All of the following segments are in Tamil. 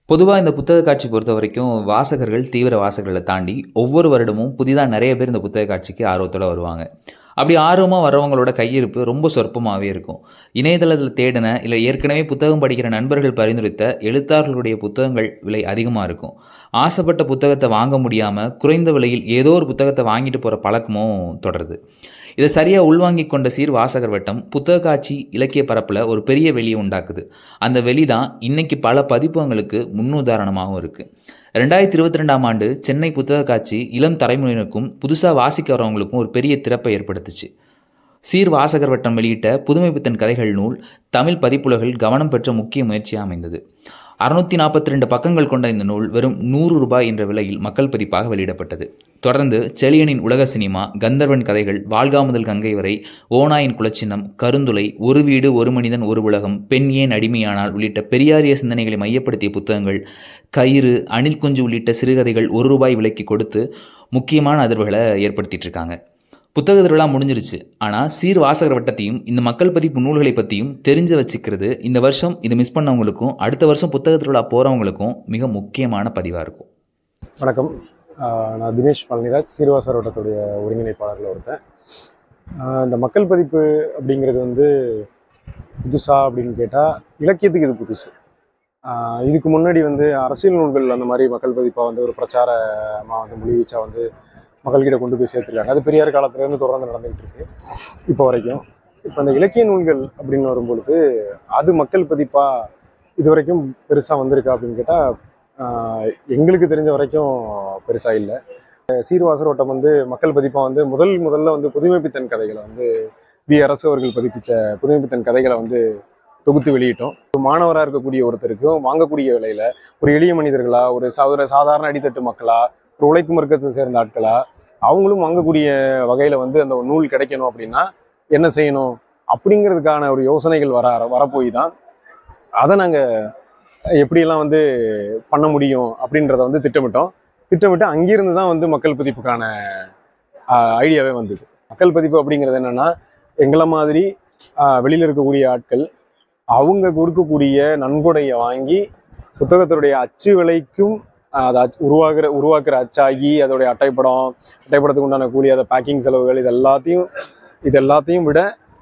பொதுவாக இந்த புத்தக காட்சி பொறுத்த வரைக்கும் வாசகர்கள் தீவிர வாசகர்களை தாண்டி ஒவ்வொரு வருடமும் புதிதாக நிறைய பேர் இந்த புத்தக காட்சிக்கு ஆர்வத்தோடு வருவாங்க. அப்படி ஆர்வமாக வர்றவங்களோட கையிருப்பு ரொம்ப சொற்பமாகவே இருக்கும். இணையதளத்தில் தேடின இல்லை ஏற்கனவே புத்தகம் படிக்கிற நண்பர்கள் பரிந்துரைத்த எழுத்தாளர்களுடைய புத்தகங்கள் விலை அதிகமாக இருக்கும். ஆசைப்பட்ட புத்தகத்தை வாங்க முடியாமல் குறைந்த விலையில் ஏதோ ஒரு புத்தகத்தை வாங்கிட்டு போகிற பழக்கமும் தொடருது. இதை சரியாக உள்வாங்கிக் கொண்ட சீர் வாசகர் வட்டம் புத்தக காட்சி இலக்கிய பரப்பில் ஒரு பெரிய வெளியை உண்டாக்குது. அந்த வெளி தான் இன்னைக்கு பல பதிப்பகங்களுக்கு முன்னுதாரணமாகவும் இருக்குது. 2022ஆம் ஆண்டு சென்னை புத்தக காட்சி இளம் தலைமுறையினருக்கும் புதுசாக வாசிக்க வரவங்களுக்கும் ஒரு பெரிய திறப்பை ஏற்படுத்துச்சு. சீர் வாசகர் வட்டம் வெளியிட்ட புதுமை பித்தன் கதைகள் நூல் தமிழ் பதிப்புலகில் கவனம் பெற்ற முக்கிய முயற்சியாக அமைந்தது. 642 பக்கங்கள் கொண்ட இந்த நூல் வெறும் ₹100 என்ற விலையில் மக்கள் பதிப்பாக வெளியிடப்பட்டது. தொடர்ந்து செழியனின் உலக சினிமா, கந்தர்வன் கதைகள், வாழ்கா முதல் கங்கை வரை, ஓநாயின் குலச்சின்னம், கருந்துளை, ஒரு வீடு ஒரு மனிதன் ஒரு உலகம், பெண் ஏன் அடிமையானால் உள்ளிட்ட பெரியாரிய சிந்தனைகளை மையப்படுத்திய புத்தகங்கள், கயிறு, அணில் குஞ்சு உள்ளிட்ட சிறுகதைகள் ₹1 விலைக்கு கொடுத்து முக்கியமான அதிர்வுகளை ஏற்படுத்திட்டு இருக்காங்க. புத்தக திருவிழா முடிஞ்சிருச்சு. ஆனால் சீர் வாசகர் வட்டத்தையும் இந்த மக்கள் பதிப்பு நூல்களை பற்றியும் தெரிஞ்சு வச்சுக்கிறது இந்த வருஷம் இதை மிஸ் பண்ணவங்களுக்கும் அடுத்த வருஷம் புத்தக திருவிழா போகிறவங்களுக்கும் மிக முக்கியமான பதிவாக இருக்கும். வணக்கம். நான் தினேஷ் பழனிராஜ், சீர்வாசகர் வட்டத்துடைய ஒருங்கிணைப்பாளரில் ஒருத்தன். இந்த மக்கள் பதிப்பு அப்படிங்கிறது புதுசா அப்படின்னு கேட்டால் இலக்கியத்துக்கு இது புதுசு. இதுக்கு முன்னாடி அரசியல் நூல்கள் அந்த மாதிரி மக்கள் பதிப்பாக ஒரு பிரச்சாரமாக மொழிவீச்சா மக்கள்கிட்ட கொண்டு போய் சேர்த்துருக்காங்க. அது பெரியார் காலத்துலேருந்து தொடர்ந்து நடந்துகிட்டு இருக்கு இப்போ வரைக்கும். இப்போ அந்த இலக்கிய நூல்கள் அப்படின்னு வரும்பொழுது அது மக்கள் பதிப்பாக இது வரைக்கும் பெருசாக வந்திருக்கா அப்படின்னு கேட்டால் எங்களுக்கு தெரிஞ்ச வரைக்கும் பெருசாக இல்லை. சீர்வாசகர் வட்டம் மக்கள் பதிப்பாக முதல்ல புதுமை பித்தன் கதைகளை வி அரசு அவர்கள் பதிப்பிச்ச புதுமை பித்தன் கதைகளை தொகுத்து வெளியிட்டோம். ஒரு மாணவராக இருக்கக்கூடிய ஒருத்தருக்கும் வாங்கக்கூடிய விலையில ஒரு எளிய மனிதர்களா, ஒரு சாதாரண அடித்தட்டு மக்களா, ஒரு உழைக்கும் வர்க்கத்தை சேர்ந்த ஆட்களா, அவங்களும் வாங்கக்கூடிய வகையில் அந்த நூல் கிடைக்கணும் அப்படின்னா என்ன செய்யணும் அப்படிங்கிறதுக்கான ஒரு யோசனைகள் வரப்போய் தான் அதை நாங்கள் எப்படியெல்லாம் பண்ண முடியும் அப்படின்றத திட்டமிட்டு அங்கிருந்து தான் மக்கள் பதிப்புக்கான ஐடியாவே வந்தது. மக்கள் பதிப்பு அப்படிங்கிறது என்னன்னா, எங்களை மாதிரி வெளியில் இருக்கக்கூடிய ஆட்கள் அவங்க கொடுக்கக்கூடிய நன்கொடையை வாங்கி புத்தகத்தினுடைய அச்சு விலைக்கும் அதை உருவாக்குற அச்சாகி அதோடைய அட்டைப்படத்துக்கு உண்டான கூலி, அதை பேக்கிங் செலவுகள், இது எல்லாத்தையும் விட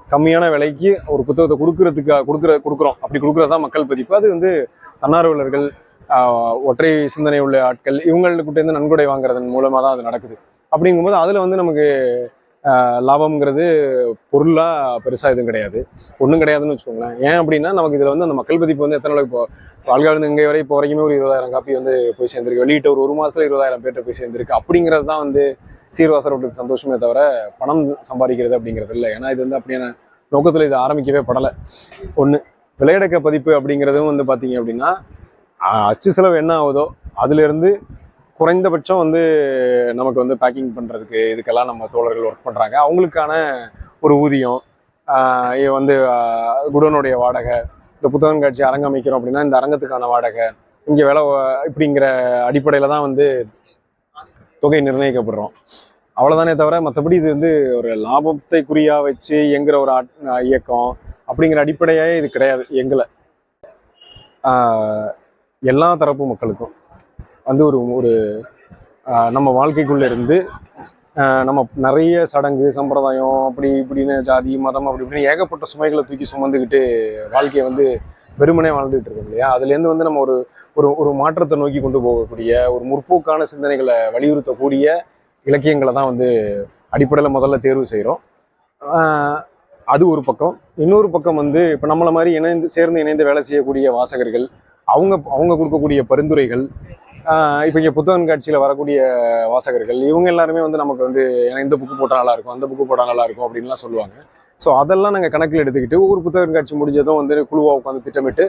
கம்மியான விலைக்கு ஒரு புத்தகத்தை கொடுக்குறோம். அப்படி கொடுக்குறதா மக்கள் பதிப்பு. அது தன்னார்வலர்கள், ஒற்றை சிந்தனை உள்ள ஆட்கள், இவங்கள்கிட்ட நன்கொடை வாங்குறதன் மூலமாக தான் அது நடக்குது. அப்படிங்கும்போது அதில் நமக்கு லாபம்ங்கிறது பொருளாக பெருசாக எதுவும் கிடையாது, ஒன்றும் கிடையாதுன்னு வச்சுக்கோங்களேன். ஏன் அப்படின்னா நமக்கு இதில் அந்த மக்கள் பதிப்பு எத்தனை அளவுக்கு இப்போ வாழ்காடு இங்கே வரை இப்போ வரைக்குமே ஒரு 20,000 காப்பி போய் சேர்ந்துருக்கு. வெளியிட்ட ஒரு மாதத்தில் 20,000 பேர்கிட்ட போய் சேர்ந்துருக்கு. அப்படிங்கிறது தான் சீர்வாசகர்களுக்கு சந்தோஷமே தவிர பணம் சம்பாதிக்கிறது அப்படிங்கிறது இல்லை. ஏன்னா இது அப்படியான நோக்கத்தில் இது ஆரம்பிக்கவே படலை. ஒன்று விலையடக்க பதிப்பு அப்படிங்கிறதும் பார்த்தீங்க அப்படின்னா அச்சு செலவு என்ன ஆகுதோ அதுலேருந்து குறைந்தபட்சம் நமக்கு பேக்கிங் பண்ணுறதுக்கு இதுக்கெல்லாம் நம்ம தோழர்கள் ஒர்க் பண்ணுறாங்க. அவங்களுக்கான ஒரு ஊதியம், குடோனுடைய வாடகை, இந்த புத்தகம் காட்சி அரங்கம் அமைக்கிறோம் அப்படின்னா இந்த அரங்கத்துக்கான வாடகை, இங்கே வேலை இப்படிங்கிற அடிப்படையில் தான் தொகை நிர்ணயிக்கப்படுறோம். அவ்வளோதானே தவிர மற்றபடி இது ஒரு லாபத்தை குறியாக வச்சு இயங்குகிற ஒரு இயக்கம் அப்படிங்கிற அடிப்படையே இது கிடையாது. எங்களை எல்லா தரப்பு மக்களுக்கும் ஒரு நம்ம வாழ்க்கைக்குள்ளே இருந்து நம்ம நிறைய சடங்கு சம்பிரதாயம் அப்படி இப்படின்னு ஜாதி மதம் அப்படி இப்படின்னு ஏகப்பட்ட சுமைகளை தூக்கி சுமந்துக்கிட்டு வாழ்க்கையை வெறுமனே வாழ்ந்துகிட்டு இருக்கோம் இல்லையா. அதுலேருந்து நம்ம ஒரு மாற்றத்தை நோக்கி கொண்டு போகக்கூடிய ஒரு முற்போக்கான சிந்தனைகளை வலியுறுத்தக்கூடிய இலக்கியங்களை தான் அடிப்படையில் முதல்ல தேர்வு செய்கிறோம். அது ஒரு பக்கம். இன்னொரு பக்கம் இப்போ நம்மளை மாதிரி இணைந்து வேலை செய்யக்கூடிய வாசகர்கள், அவங்க கொடுக்கக்கூடிய பரிந்துரைகள், இப்போ இங்கே புத்தக காட்சியில் வரக்கூடிய வாசகர்கள், இவங்க எல்லாருமே நமக்கு இந்த புக்கு போட்டால் நல்லாயிருக்கும், அந்த புக்கு போட்டால் நல்லாயிருக்கும் அப்படின்லாம் சொல்லுவாங்க. ஸோ அதெல்லாம் நாங்கள் கணக்கில் எடுத்துக்கிட்டு ஒவ்வொரு புத்தக காட்சி முடிஞ்சதும் குழுவாக உட்காந்து திட்டமிட்டு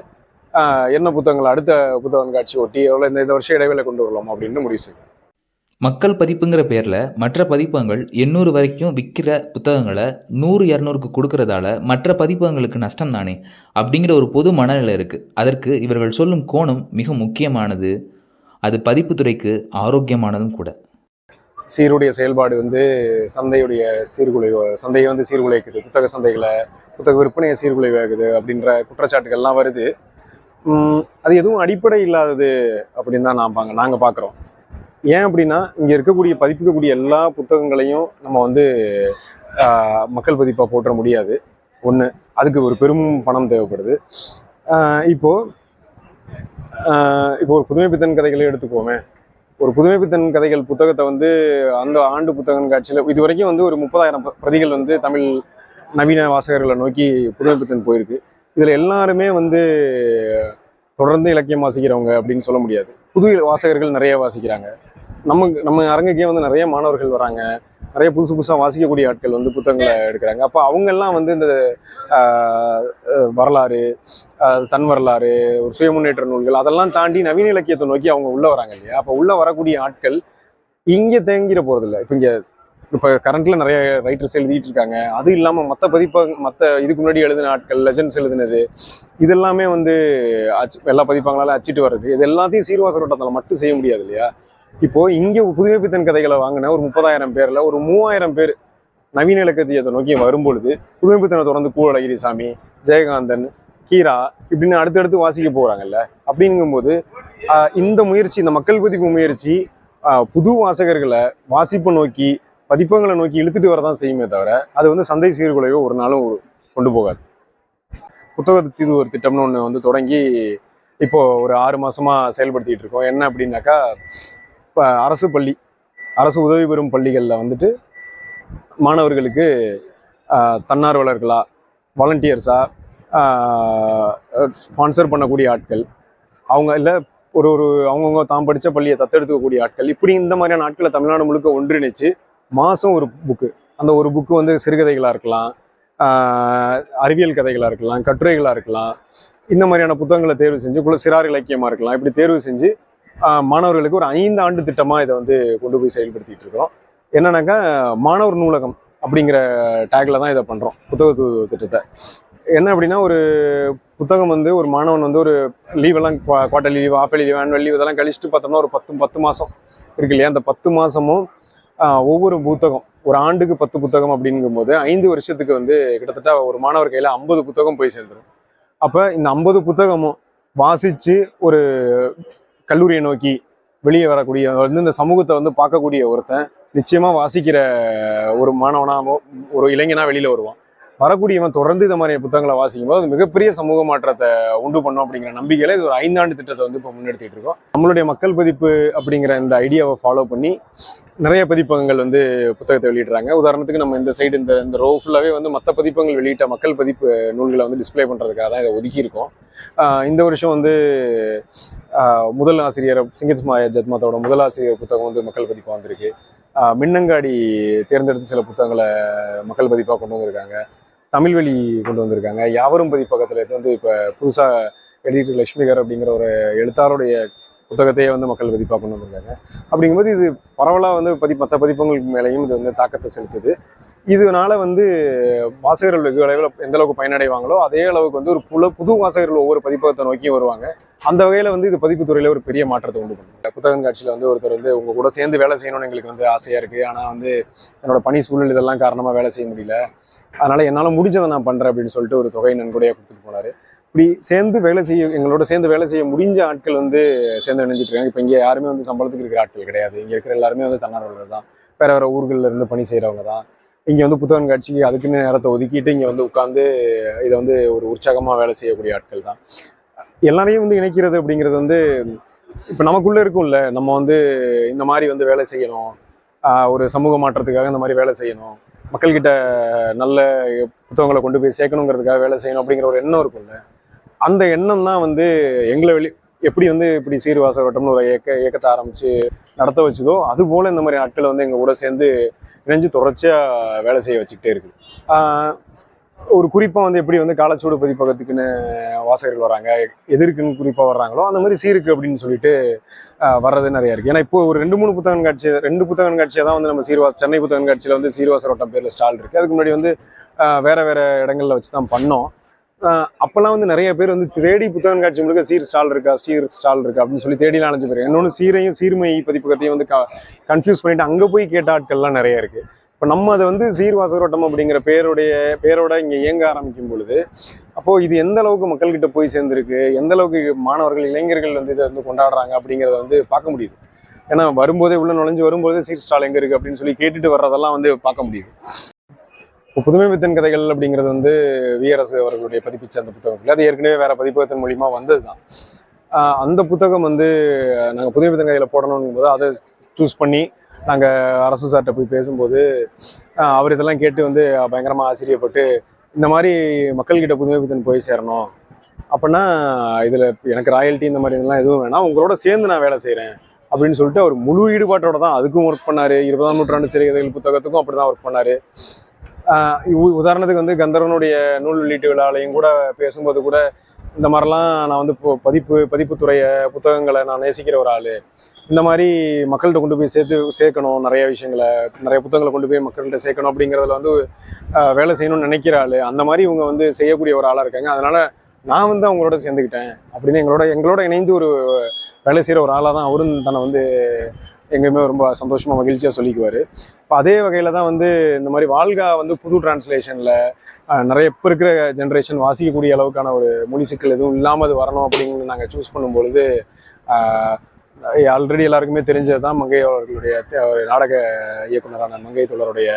என்ன புத்தகங்களை அடுத்த புத்தக காட்சி ஒட்டி எவ்வளோ இந்த வருஷம் இடைவேளை கொண்டு வரலாம் அப்படின்னு முடிவு செய்வோம். மக்கள் பதிப்புங்கிற பேரில் மற்ற பதிப்பகங்கள் 800 வரைக்கும் விற்கிற புத்தகங்களை 100-200க்கு கொடுக்கறதால மற்ற பதிப்பகங்களுக்கு நஷ்டம் தானே அப்படிங்கிற ஒரு பொது மனநிலை இருக்குது. அதற்கு இவர்கள் சொல்லும் கோணம் மிக முக்கியமானது. அது பதிப்புத்துறைக்கு ஆரோக்கியமானதும் கூட. சீருடைய செயல்பாடு சந்தையை சீர்குலைக்குது, புத்தக சந்தைகளை, புத்தக விற்பனையை சீர்குலைவாகுது அப்படின்ற குற்றச்சாட்டுகள்லாம் வருது. அது எதுவும் அடிப்படை இல்லாதது அப்படின்னு தான் நாங்கள் பார்க்குறோம். ஏன் அப்படின்னா இங்கே இருக்கக்கூடிய பதிப்பிக்கக்கூடிய எல்லா புத்தகங்களையும் நம்ம வந்து மக்கள் பதிப்பாக போட்டுற முடியாது. ஒன்று, அதுக்கு ஒரு பெரும் பணம் தேவைப்படுது. இப்போ ஒரு புதுமைப்பித்தன் கதைகளை எடுத்துக்கோமே. ஒரு புதுமைப்பித்தன் கதைகள் புத்தகத்தை வந்து அந்த ஆண்டு புத்தக கண்காட்சியில் இது வரைக்கும் வந்து ஒரு 30,000 பிரதிகள் வந்து தமிழ் நவீன வாசகர்களை நோக்கி புதுமைப்பித்தன் போயிருக்கு. இதில் எல்லாருமே வந்து தொடர்ந்து இலக்கியம் வாசிக்கிறவங்க அப்படின்னு சொல்ல முடியாது. புது வாசகர்கள் நிறைய வாசிக்கிறாங்க. நம்ம அரங்குக்கே வந்து நிறைய மாணவர்கள் வராங்க, நிறைய புதுசாக வாசிக்கக்கூடிய ஆட்கள் வந்து புத்தகங்களை எடுக்கிறாங்க. அப்போ அவங்கெல்லாம் வந்து இந்த வரலாறு, தன் வரலாறு, ஒரு சுயமுன்னேற்ற நூல்கள் அதெல்லாம் தாண்டி நவீன இலக்கியத்தை நோக்கி அவங்க உள்ளே வராங்க இல்லையா? அப்போ உள்ளே வரக்கூடிய ஆட்கள் இங்கே தேங்கிட போகிறதில்ல. இப்போ கரண்ட்ல நிறைய ரைட்டர்ஸ் எழுதிட்டு இருக்காங்க. அது இல்லாமல் மற்ற இதுக்கு முன்னாடி எழுதின ஆட்கள், லெஜண்ட்ஸ் எழுதினது, இதெல்லாமே வந்து எல்லா பதிப்பங்களால அச்சிட்டு வர்றது. இது எல்லாத்தையும் சீர்வாசர் வட்டத்தில் மட்டும் செய்ய முடியாது இல்லையா? இப்போ இங்கே புதுமைப்பித்தன் கதைகளை வாங்கின ஒரு 30,000 பேர்ல ஒரு 3,000 பேர் நவீன இலக்கியத்தை நோக்கி வரும்பொழுது புதுமைப்பித்தனை தொடர்ந்து கூழகிரிசாமி, ஜெயகாந்தன், கீரா இப்படின்னு அடுத்தடுத்து வாசிக்க போகிறாங்கல்ல. அப்படிங்கும்போது இந்த முயற்சி, இந்த மக்கள் பதிப்பு முயற்சி புது வாசகர்களை வாசிப்பை நோக்கி, பதிப்பங்களை நோக்கி இழுத்துட்டு வரதான் செய்யுமே தவிர அது வந்து சந்தை சீர்குலையோ ஒரு நாளும் கொண்டு போகாது. புத்தகத்துக்கு ஒரு திட்டம்னு ஒன்று வந்து தொடங்கி இப்போ ஒரு 6 மாசமா செயல்படுத்திட்டு இருக்கோம். என்ன அப்படின்னாக்கா, இப்போ அரசு உதவி பெறும் பள்ளிகளில் வந்துட்டு மாணவர்களுக்கு தன்னார்வலர்களா, வாலண்டியர்ஸா, ஸ்பான்சர் பண்ணக்கூடிய ஆட்கள், அவங்க இல்லை ஒரு அவங்கவுங்க தாம் படித்த பள்ளியை தத்தெடுத்துக்கக்கூடிய ஆட்கள், இப்படி இந்த மாதிரியான ஆட்களை தமிழ்நாடு முழுக்க ஒன்றிணைச்சு மாதம் ஒரு புக்கு, அந்த ஒரு புக்கு வந்து சிறுகதைகளாக இருக்கலாம், அறிவியல் கதைகளாக இருக்கலாம், கட்டுரைகளாக இருக்கலாம், இந்த மாதிரியான புத்தகங்களை தேர்வு செஞ்சு சிறார் இலக்கியமாக இருக்கலாம், இப்படி தேர்வு செஞ்சு மாணவர்களுக்கு ஒரு 5 ஆண்டு திட்டமாக இதை வந்து கொண்டு போய் செயல்படுத்திட்டு இருக்கிறோம். என்னன்னாக்கா, மாணவர் நூலகம் அப்படிங்கிற டேக்ல தான் இதை பண்ணுறோம். புத்தக திட்டத்தை என்ன அப்படின்னா, ஒரு புத்தகம் வந்து ஒரு மாணவன் வந்து ஒரு லீவெல்லாம், quarterly leave, half leave, annual leave இதெல்லாம் கழிச்சுட்டு பார்த்தோம்னா ஒரு 10 மாதம் இருக்கு இல்லையா? அந்த 10 மாதமும் ஒவ்வொரு புத்தகம், ஒரு ஆண்டுக்கு 10 புத்தகம் அப்படிங்கும்போது 5 வருஷத்துக்கு வந்து கிட்டத்தட்ட ஒரு மாணவர் கையில் 50 புத்தகம் போய் சேர்ந்துடும். அப்போ இந்த 50 புத்தகமும் வாசித்து ஒரு கல்லூரியை நோக்கி வெளியே வரக்கூடிய வந்து இந்த சமூகத்தை வந்து பார்க்கக்கூடிய ஒருத்தன் நிச்சயமாக வாசிக்கிற ஒரு மாணவனாக, ஒரு இளைஞனாக வெளியில் வருவான். வரக்கூடியவன் தொடர்ந்து இந்த மாதிரி புத்தகங்களை வாசிக்கும்போது அது மிகப்பெரிய சமூக மாற்றத்தை உண்டு பண்ணும் அப்படிங்கிற நம்பிக்கையில் இது ஒரு 5 ஆண்டு திட்டத்தை வந்து இப்போ முன்னெடுத்திட்டு இருக்கோம். நம்மளுடைய மக்கள் பதிப்பு அப்படிங்கிற இந்த ஐடியாவை ஃபாலோ பண்ணி நிறைய பதிப்பகங்கள் வந்து புத்தகத்தை வெளியிடுறாங்க. உதாரணத்துக்கு நம்ம இந்த சைடு இந்த ரோ ஃபுல்லாகவே வந்து மற்ற பதிப்பகங்கள் வெளியிட்ட மக்கள் பதிப்பு நூல்களை வந்து டிஸ்பிளே பண்ணுறதுக்காக தான் இதை ஒதுக்கியிருக்கோம். இந்த வருஷம் வந்து முதல் ஆசிரியர் சிங்கத்மா ஜத்மாத்தோட முதல் ஆசிரியர் புத்தகம் வந்து மக்கள் பதிப்பாக வந்திருக்கு. மின்னங்காடி தேர்ந்தெடுத்து சில புத்தகங்களை மக்கள் பதிப்பாக கொண்டு வந்திருக்காங்க. தமிழ்வழி கொண்டு வந்திருக்காங்க. யாவரும் பதிப்பகத்தில் வந்து இப்போ புதுசாக எடிட்டர் லட்சுமிகர் அப்படிங்கிற ஒரு எழுத்தாளருடைய புத்தகத்தையே வந்து மக்கள் பதிப்பாக கொண்டு வந்திருக்காங்க. அப்படிங்கும்போது இது பரவலாக வந்து மற்ற பதிப்பங்களுக்கு மேலேயும் இது வந்து தாக்கத்தை செலுத்துது. இதனால வந்து வாசகர்கள் வெகு அளவில் எந்த அளவுக்கு பயனடைவாங்களோ அதே அளவுக்கு வந்து ஒரு புது வாசகர்கள் ஒவ்வொரு பதிப்பகத்தை நோக்கியும் வருவாங்க. அந்த வகையில் வந்து இது பதிப்புத்துறையில் ஒரு பெரிய மாற்றத்தை உண்டு பண்ணுது. புத்தக காட்சியில் வந்து ஒருத்தர் வந்து உங்கள் கூட சேர்ந்து வேலை செய்யணும்னு எங்களுக்கு வந்து ஆசையாக இருக்குது, ஆனால் வந்து என்னோட பணி சூழல் இதெல்லாம் காரணமாக வேலை செய்ய முடியல, அதனால் என்னால் முடிஞ்சதை நான் பண்ணுறேன் அப்படின்னு சொல்லிட்டு ஒரு தொகை நன்கொடையாக கொடுத்துட்டு போனார். இப்படி எங்களோட சேர்ந்து வேலை செய்ய முடிஞ்ச ஆட்கள் வந்து சேர்ந்து இணைஞ்சிட்டு இருக்காங்க. இப்போ இங்கே யாருமே வந்து சம்பளத்துக்கு இருக்கிற ஆட்கள் கிடையாது. இங்கே இருக்கிற எல்லாருமே வந்து தன்னார்வலர்கள் தான், வேறு ஊர்களில் இருந்து பணி செய்கிறவங்க தான். இங்கே வந்து புத்தக காட்சிக்கு அதுக்குன்னு நேரத்தை ஒதுக்கிட்டு இங்கே வந்து உட்காந்து இதை வந்து ஒரு உற்சாகமாக வேலை செய்யக்கூடிய ஆட்கள் தான். எல்லாரையும் வந்து இணைக்கிறது அப்படிங்கிறது வந்து இப்போ நமக்குள்ளே இருக்கும்ல, நம்ம வந்து இந்த மாதிரி வந்து வேலை செய்யணும், ஒரு சமூக மாற்றத்துக்காக இந்த மாதிரி வேலை செய்யணும், மக்கள்கிட்ட நல்ல புத்தகங்களை கொண்டு போய் சேர்க்கணுங்கிறதுக்காக வேலை செய்யணும் அப்படிங்கிற ஒரு எண்ணம் இருக்கும்ல. அந்த எண்ணம் தான் வந்து எங்களை எப்படி வந்து இப்படி சீர்வாசகர் வட்டம்னு ஒரு இயக்கத்தை ஆரம்பித்து நடத்த வச்சதோ அதுபோல் இந்த மாதிரி ஆட்களை வந்து எங்கள் கூட சேர்ந்து இணைஞ்சு தொடர்ச்சியாக வேலை செய்ய வச்சுக்கிட்டே இருக்குது. ஒரு குறிப்பாக வந்து எப்படி வந்து காலச்சூடு பதிப்பகத்துக்குன்னு வாசகர்கள் வராங்க, எதிர்க்குன்னு குறிப்பாக வர்றாங்களோ அந்த மாதிரி சீருக்கு அப்படின்னு சொல்லிட்டு வர்றது நிறையா இருக்குது. ஏன்னா இப்போ ஒரு 2 புத்தக காட்சியாக தான் வந்து நம்ம சென்னை புத்தக காட்சியில் வந்து சீர்வாசகர் வட்டம் பேரில் ஸ்டால் இருக்குது. அதுக்கு முன்னாடி வந்து வேறு இடங்களில் வச்சு தான் பண்ணோம். அப்போல்லாம் வந்து நிறைய பேர் வந்து தேடி புத்தகம் காட்சி முழுக்க சீர் ஸ்டால் இருக்கா அப்படின்னு சொல்லி தேடிலாம் அலைஞ்சு போயிரு. இன்னொன்று சீரையும் சீர்மை பதிப்பகத்தையும் வந்து கன்ஃபியூஸ் பண்ணிட்டு அங்கே போய் கேட்ட ஆட்கள்லாம் நிறைய இருக்கு. இப்போ நம்ம அதை வந்து சீர் வாசகரோட்டம் அப்படிங்கிற பேரோட இங்கே இயங்க ஆரம்பிக்கும் பொழுது அப்போது இது எந்த அளவுக்கு மக்கள்கிட்ட போய் சேர்ந்துருக்கு, எந்த அளவுக்கு மாணவர்கள் இளைஞர்கள் வந்து இதை வந்து கொண்டாடுறாங்க அப்படிங்கிறத வந்து பார்க்க முடியுது. ஏன்னா வரும்போதே உள்ள நுழைஞ்சு வரும்போதே சீர் ஸ்டால் எங்கே இருக்குது அப்படின்னு சொல்லி கேட்டுட்டு வர்றதெல்லாம் வந்து பார்க்க முடியுது. இப்போ புதுமை வித்தன் கதைகள் அப்படிங்கிறது வந்து விஆர்எஸ் அவர்களுடைய பதிப்பிச்ச அந்த புத்தகம் அது ஏற்கனவே வேற பதிப்பகத்தின் மூலியமா வந்தது தான். அந்த புத்தகம் வந்து நாங்கள் புதுமை வித்தன் கதையில் போடணும் போது அதை சூஸ் பண்ணி நாங்கள் அரசு சார்கிட்ட போய் பேசும்போது அவர் இதெல்லாம் கேட்டு வந்து பயங்கரமாக ஆச்சரியப்பட்டு இந்த மாதிரி மக்கள்கிட்ட புதுமை வித்தன் போய் சேரணும் அப்படின்னா இதில் எனக்கு ராயல்ட்டி இந்த மாதிரி இதெல்லாம் எதுவும் வேணாம், உங்களோட சேர்ந்து நான் வேலை செய்கிறேன் அப்படின்னு சொல்லிட்டு அவர் முழு ஈடுபாட்டோட தான் அதுக்கும் ஒர்க் பண்ணார். 20ஆம் நூற்றாண்டு சிறுகதைகள் புத்தகத்துக்கும் அப்படி தான் ஒர்க் பண்ணார். உதாரணத்துக்கு வந்து கந்தர்வனுடைய நூல் வெளியீட்டு விழாலையும் கூட பேசும்போது கூட இந்த மாதிரிலாம் நான் வந்து இப்போ பதிப்புத்துறைய புத்தகங்களை நான் நேசிக்கிற ஒரு ஆள், இந்த மாதிரி மக்கள்கிட்ட கொண்டு போய் சேர்க்கணும், நிறைய விஷயங்களை நிறைய புத்தகங்களை கொண்டு போய் மக்கள்கிட்ட சேர்க்கணும் அப்படிங்கிறதுல வந்து வேலை செய்யணும்னு நினைக்கிற ஆள், அந்த மாதிரி இவங்க வந்து செய்யக்கூடிய ஒரு ஆளாக இருக்காங்க. அதனால நான் வந்து அவங்களோட சேர்ந்துக்கிட்டேன் அப்படின்னு எங்களோட இணைந்து ஒரு வேலை செய்கிற ஒரு ஆளாக தான் அவரும் தன்னை வந்து எங்கேயுமே ரொம்ப சந்தோஷமாக மகிழ்ச்சியாக சொல்லிக்குவார். இப்போ அதே வகையில் தான் வந்து இந்த மாதிரி வாழ்கா வந்து புது டிரான்ஸ்லேஷனில் நிறைய இப்போ இருக்கிற ஜென்ரேஷன் வாசிக்கக்கூடிய அளவுக்கான ஒரு மொழி சிக்கல் எதுவும் இல்லாமல் அது வரணும் அப்படின்னு நாங்கள் சூஸ் பண்ணும்பொழுது ஆல்ரெடி எல்லாருக்குமே தெரிஞ்சது தான் மங்கை அவர்களுடைய நாடக இயக்குனரான மங்கை தோழருடைய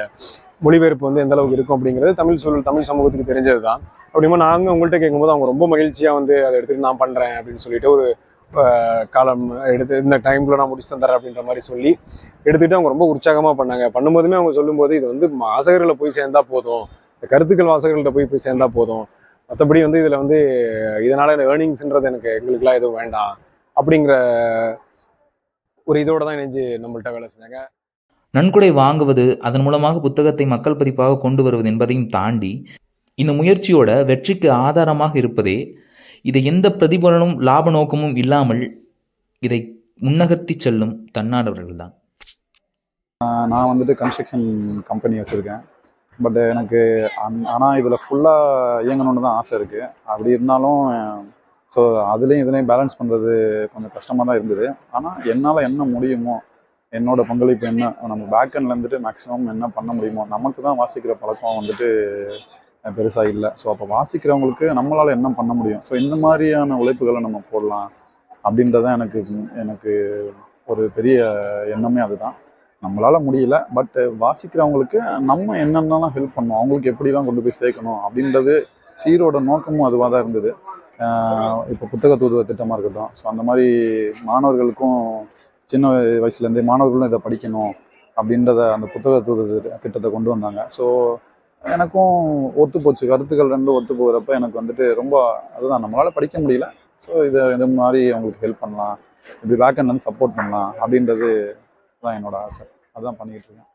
மொழிபெயர்ப்பு வந்து எந்த அளவுக்கு இருக்கும் அப்படிங்கிறது தமிழ் சமூகத்துக்கு தெரிஞ்சது தான். அப்படிமா நாங்கள் உங்கள்கிட்ட கேட்கும்போது அவங்க ரொம்ப மகிழ்ச்சியாக வந்து அதை எடுத்துகிட்டு நான் பண்ணுறேன் அப்படின்னு சொல்லிட்டு ஒரு காலம் எடுத்து இந்த டைம்ல நான் முடிச்சு தந்துறேன் அப்படின்ற மாதிரி சொல்லி எடுத்துக்கிட்டு அவங்க ரொம்ப உற்சாகமாக பண்ணாங்க. பண்ணும்போதுமே அவங்க சொல்லும்போது இது வந்து வாசகர்களை போய் சேர்ந்தா போதும், இந்த கருத்துக்கள் வாசகர்கள்ட்ட போய் சேர்ந்தா போதும், மற்றபடி வந்து இதில் வந்து இதனால ஏர்னிங்ஸ்ன்றது எங்களுக்குலாம் எதுவும் வேண்டாம் அப்படிங்கிற ஒரு இதோட தான் இணைஞ்சு நம்மள்கிட்ட வேலை செஞ்சாங்க. நன்கொடை வாங்குவது, அதன் மூலமாக புத்தகத்தை மக்கள் பதிப்பாக கொண்டு வருவது என்பதையும் தாண்டி இந்த முயற்சியோட வெற்றிக்கு ஆதாரமாக இருப்பதே இதை எந்த பிரதிபலனும் லாப நோக்கமும் இல்லாமல் இதை முன்னகர்த்தி செல்லும் தன்னார்வலர்கள் தான். நான் வந்துட்டு கன்ஸ்ட்ரக்ஷன் கம்பெனி வச்சுருக்கேன். பட் எனக்கு ஆனால் இதில் ஃபுல்லாக இயங்கணுன்னு தான் ஆசை இருக்குது. அப்படி இருந்தாலும் ஸோ அதுலேயும் இதுலேயும் பேலன்ஸ் பண்ணுறது கொஞ்சம் கஷ்டமாக தான் இருந்தது. ஆனால் என்னால் என்ன முடியுமோ, என்னோட பங்களிப்பு என்ன, நம்ம பேக்கெண்டில் இருந்துட்டு மேக்ஸிமம் என்ன பண்ண முடியுமோ, நமக்கு தான் வாசிக்கிற பழக்கம் வந்துட்டு பெருசாக இல்லை. ஸோ அப்போ வாசிக்கிறவங்களுக்கு நம்மளால் என்ன பண்ண முடியும், ஸோ இந்த மாதிரியான உழைப்புகளை நம்ம போடலாம் அப்படின்றதான் எனக்கு ஒரு பெரிய எண்ணமே அதுதான். நம்மளால் முடியல, பட் வாசிக்கிறவங்களுக்கு நம்ம என்னென்னலாம் ஹெல்ப் பண்ணணும், அவங்களுக்கு எப்படிலாம் கொண்டு போய் சேர்க்கணும் அப்படின்றது சீரோட நோக்கமும் அதுவாக தான் இருந்தது. இப்போ புத்தக தூதுவ திட்டமாக இருக்கட்டும், ஸோ அந்த மாதிரி மாணவர்களுக்கும் சின்ன வயசுலேருந்தே மாணவர்களும் இதை படிக்கணும் அப்படின்றத அந்த புத்தக தூது திட்டத்தை கொண்டு வந்தாங்க. ஸோ எனக்கும் ஒத்து போச்சு, கருத்துக்கள் ரெண்டும் ஒத்து போகிறப்ப எனக்கு வந்துட்டு ரொம்ப அதுதான், நம்மளால் படிக்க முடியல, ஸோ இது மாதிரி அவங்களுக்கு ஹெல்ப் பண்ணலாம், இப்படி பேக்கெண்ட்லேருந்து சப்போர்ட் பண்ணலாம் அப்படின்றது தான் என்னோட ஆசை. அதுதான் பண்ணிக்கிட்டு இருக்கேன்.